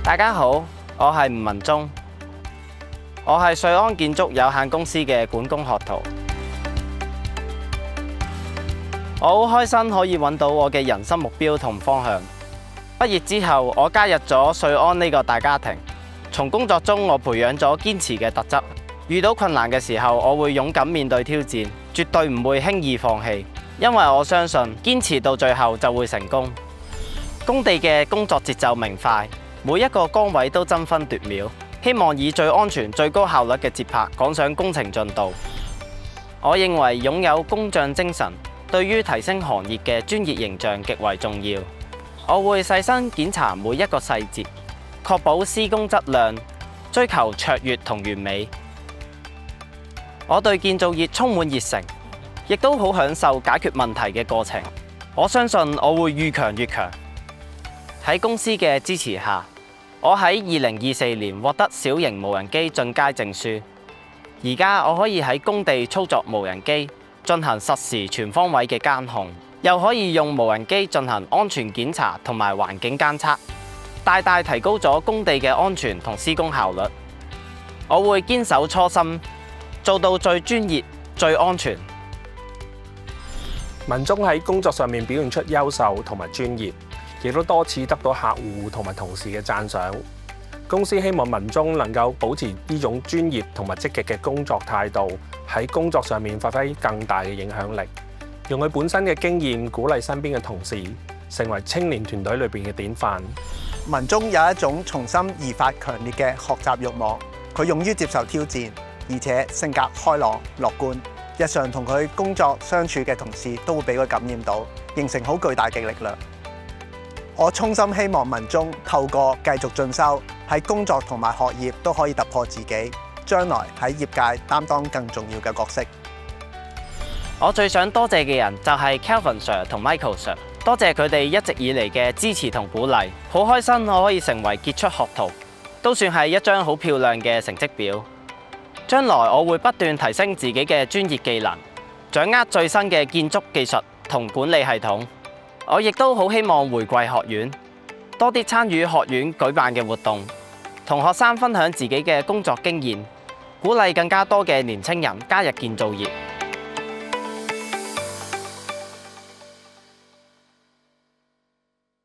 大家好，我係吳文忠，我係瑞安建築有限公司嘅管工學徒。我好開心可以揾到我嘅人生目標同方向。畢業之後，我加入咗瑞安呢個大家庭。從工作中，我培養咗堅持嘅特質。遇到困難嘅時候，我會勇敢面對挑戰，絕對唔會輕易放棄。因為我相信堅持到最後就會成功。工地嘅工作節奏明快，每一個崗位都爭分奪秒，希望以最安全、最高效率嘅節拍趕上工程進度。我認為擁有工匠精神，對於提升行業嘅專業形象極為重要。我會細心檢查每一個細節，確保施工質量，追求卓越同完美。我對建造業充滿熱誠，亦都好享受解決問題嘅過程。我相信我會愈強愈強。喺公司嘅支持下，我喺2024年獲得小型無人機進階證書。而家我可以喺工地操作無人機，進行實時全方位嘅監控，又可以用無人機進行安全檢查同埋環境監測，大大提高咗工地嘅安全同施工效率。我會堅守初心，做到最專業、最安全。文忠喺工作上面表現出優秀同埋專業，亦都多次得到客戶同埋同事嘅讚賞。公司希望文忠能夠保持呢種專業同埋積極嘅工作態度，喺工作上面發揮更大嘅影響力，用佢本身嘅經驗鼓勵身邊嘅同事，成為青年團隊裏邊嘅典範。文忠有一種從心而發強烈嘅學習慾望，佢勇於接受挑戰，而且性格開朗樂觀。日常同佢工作相處嘅同事都會俾佢感染到，形成好巨大嘅力量。我衷心希望文忠透過繼續進修，喺工作同埋學業都可以突破自己，將來喺業界擔當更重要嘅角色。我最想多謝嘅人就係 Kelvin Sir 同 Michael Sir， 多謝佢哋一直以嚟嘅支持同鼓勵，好開心我可以成為傑出學徒，都算係一張好漂亮嘅成績表。將來我會不斷提升自己嘅專業技能，掌握最新嘅建築技術同管理系統。我亦都好希望回饋學院，多啲參與學院舉辦嘅活動，同學生分享自己嘅工作經驗，鼓勵更加多嘅年輕人加入建造業。